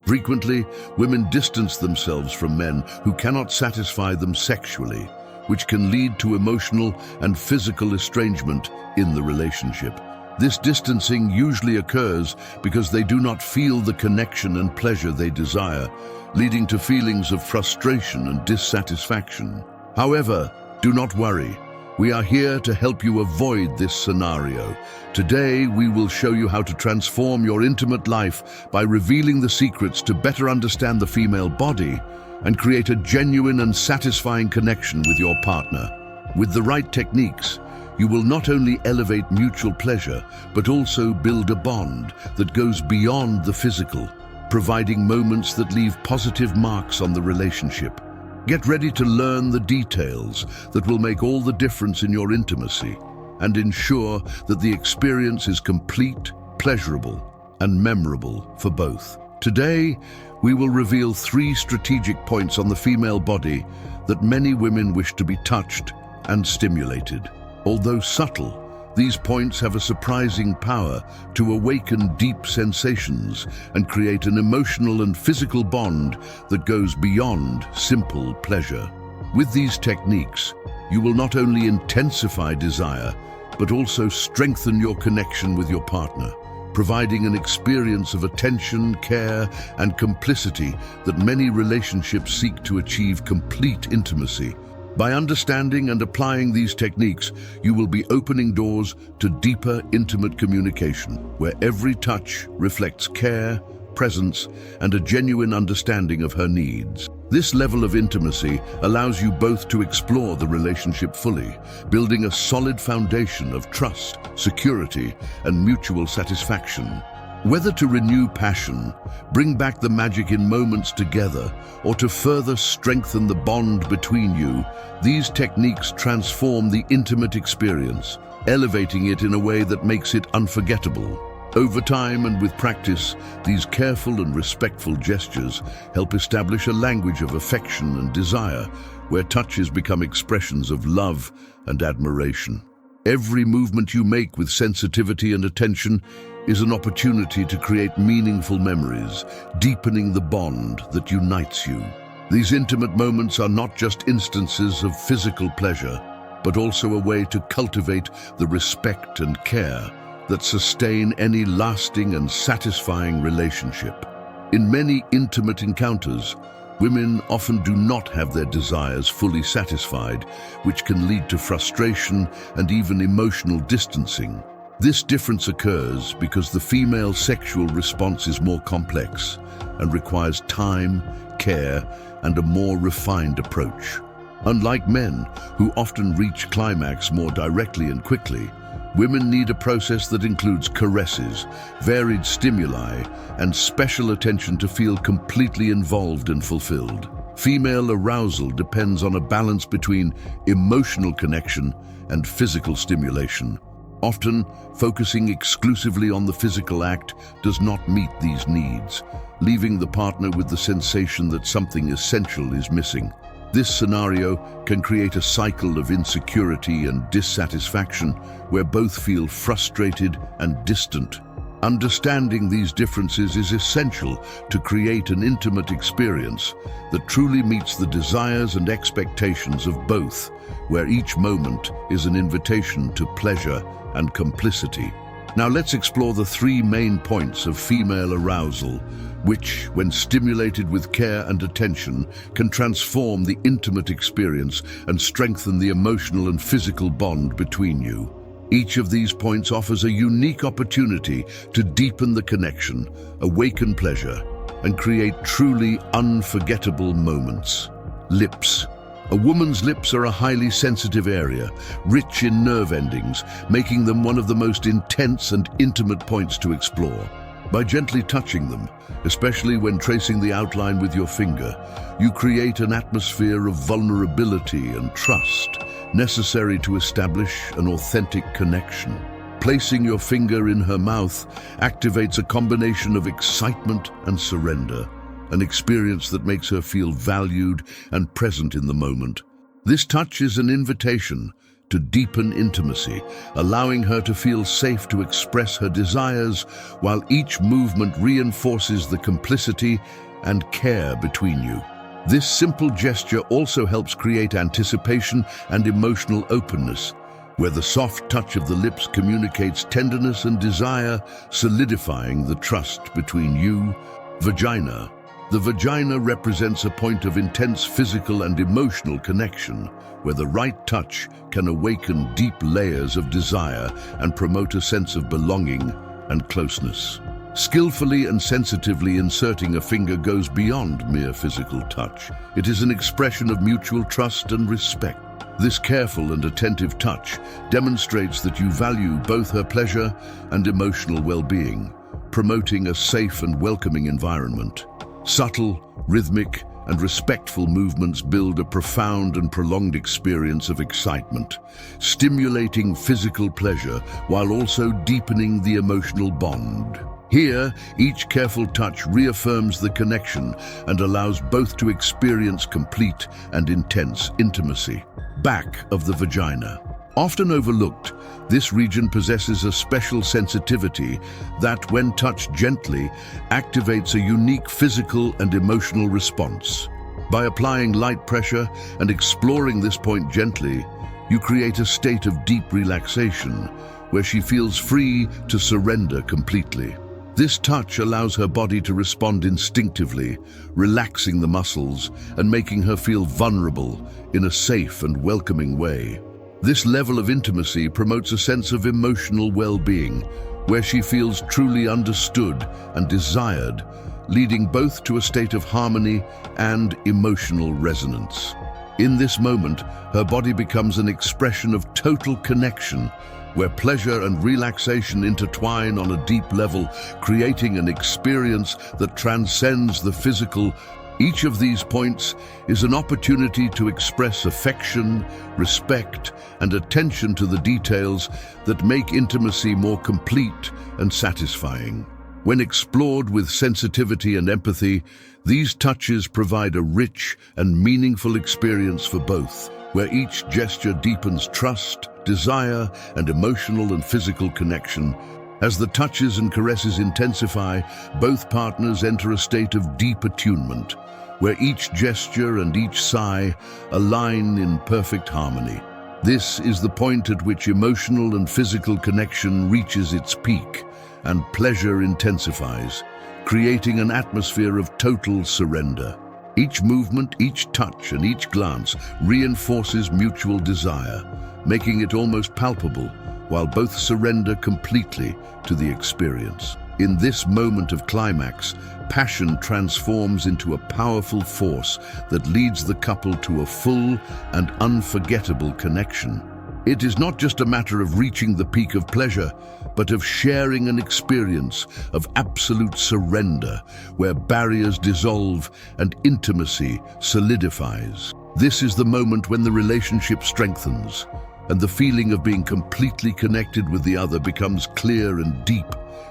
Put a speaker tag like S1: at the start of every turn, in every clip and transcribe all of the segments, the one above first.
S1: Frequently, women distance themselves from men who cannot satisfy them sexually, which can lead to emotional and physical estrangement in the relationship. This distancing usually occurs because they do not feel the connection and pleasure they desire, leading to feelings of frustration and dissatisfaction. However, do not worry. We are here to help you avoid this scenario. Today, we will show you how to transform your intimate life by revealing the secrets to better understand the female body and create a genuine and satisfying connection with your partner. With the right techniques, you will not only elevate mutual pleasure, but also build a bond that goes beyond the physical, providing moments that leave positive marks on the relationship. Get ready to learn the details that will make all the difference in your intimacy and ensure that the experience is complete, pleasurable, and memorable for both. Today, we will reveal 3 strategic points on the female body that many women wish to be touched and stimulated. Although subtle, these points have a surprising power to awaken deep sensations and create an emotional and physical bond that goes beyond simple pleasure. With these techniques, you will not only intensify desire, but also strengthen your connection with your partner, providing an experience of attention, care, and complicity that many relationships seek to achieve complete intimacy. By understanding and applying these techniques, you will be opening doors to deeper, intimate communication, where every touch reflects care, presence, and a genuine understanding of her needs. This level of intimacy allows you both to explore the relationship fully, building a solid foundation of trust, security, and mutual satisfaction. Whether to renew passion, bring back the magic in moments together, or to further strengthen the bond between you, these techniques transform the intimate experience, elevating it in a way that makes it unforgettable. Over time and with practice, these careful and respectful gestures help establish a language of affection and desire, where touches become expressions of love and admiration. Every movement you make with sensitivity and attention is an opportunity to create meaningful memories, deepening the bond that unites you. These intimate moments are not just instances of physical pleasure, but also a way to cultivate the respect and care that sustain any lasting and satisfying relationship. In many intimate encounters, women often do not have their desires fully satisfied, which can lead to frustration and even emotional distancing. This difference occurs because the female sexual response is more complex and requires time, care, and a more refined approach. Unlike men, who often reach climax more directly and quickly, women need a process that includes caresses, varied stimuli, and special attention to feel completely involved and fulfilled. Female arousal depends on a balance between emotional connection and physical stimulation. Often, focusing exclusively on the physical act does not meet these needs, leaving the partner with the sensation that something essential is missing. This scenario can create a cycle of insecurity and dissatisfaction where both feel frustrated and distant. Understanding these differences is essential to create an intimate experience that truly meets the desires and expectations of both, where each moment is an invitation to pleasure and complicity. Now let's explore the 3 main points of female arousal, which, when stimulated with care and attention, can transform the intimate experience and strengthen the emotional and physical bond between you. Each of these points offers a unique opportunity to deepen the connection, awaken pleasure, and create truly unforgettable moments. Lips. A woman's lips are a highly sensitive area, rich in nerve endings, making them one of the most intense and intimate points to explore. By gently touching them, especially when tracing the outline with your finger, you create an atmosphere of vulnerability and trust, necessary to establish an authentic connection. Placing your finger in her mouth activates a combination of excitement and surrender, an experience that makes her feel valued and present in the moment. This touch is an invitation to deepen intimacy, allowing her to feel safe to express her desires, while each movement reinforces the complicity and care between you. This simple gesture also helps create anticipation and emotional openness, where the soft touch of the lips communicates tenderness and desire, solidifying the trust between you. Vagina. The vagina represents a point of intense physical and emotional connection, where the right touch can awaken deep layers of desire and promote a sense of belonging and closeness. Skillfully and sensitively inserting a finger goes beyond mere physical touch. It is an expression of mutual trust and respect. This careful and attentive touch demonstrates that you value both her pleasure and emotional well-being, promoting a safe and welcoming environment. Subtle, rhythmic, and respectful movements build a profound and prolonged experience of excitement, stimulating physical pleasure while also deepening the emotional bond. Here, each careful touch reaffirms the connection and allows both to experience complete and intense intimacy. Back of the vagina. Often overlooked, this region possesses a special sensitivity that, when touched gently, activates a unique physical and emotional response. By applying light pressure and exploring this point gently, you create a state of deep relaxation where she feels free to surrender completely. This touch allows her body to respond instinctively, relaxing the muscles and making her feel vulnerable in a safe and welcoming way. This level of intimacy promotes a sense of emotional well-being, where she feels truly understood and desired, leading both to a state of harmony and emotional resonance. In this moment, her body becomes an expression of total connection, where pleasure and relaxation intertwine on a deep level, creating an experience that transcends the physical. Each of these points is an opportunity to express affection, respect, and attention to the details that make intimacy more complete and satisfying. When explored with sensitivity and empathy, these touches provide a rich and meaningful experience for both, where each gesture deepens trust, desire, and emotional and physical connection. As the touches and caresses intensify, both partners enter a state of deep attunement, where each gesture and each sigh align in perfect harmony. This is the point at which emotional and physical connection reaches its peak, and pleasure intensifies, creating an atmosphere of total surrender. Each movement, each touch, and each glance reinforces mutual desire, making it almost palpable, while both surrender completely to the experience. In this moment of climax, passion transforms into a powerful force that leads the couple to a full and unforgettable connection. It is not just a matter of reaching the peak of pleasure, but of sharing an experience of absolute surrender, where barriers dissolve and intimacy solidifies. This is the moment when the relationship strengthens, and the feeling of being completely connected with the other becomes clear and deep,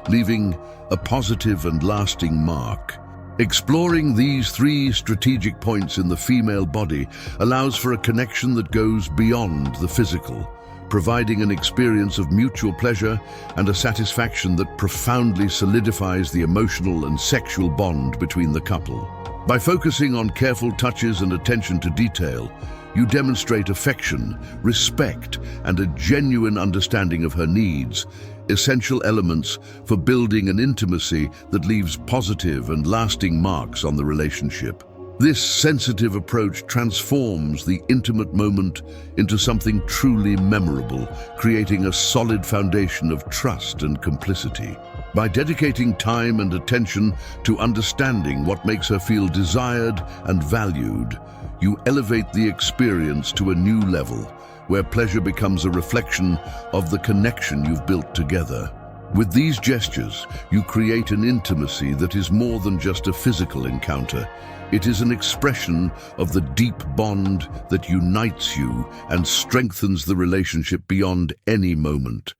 S1: leaving a positive and lasting mark. Exploring these three strategic points in the female body allows for a connection that goes beyond the physical, providing an experience of mutual pleasure and a satisfaction that profoundly solidifies the emotional and sexual bond between the couple. By focusing on careful touches and attention to detail, you demonstrate affection, respect, and a genuine understanding of her needs, essential elements for building an intimacy that leaves positive and lasting marks on the relationship. This sensitive approach transforms the intimate moment into something truly memorable, creating a solid foundation of trust and complicity. By dedicating time and attention to understanding what makes her feel desired and valued, you elevate the experience to a new level, where pleasure becomes a reflection of the connection you've built together. With these gestures, you create an intimacy that is more than just a physical encounter. It is an expression of the deep bond that unites you and strengthens the relationship beyond any moment.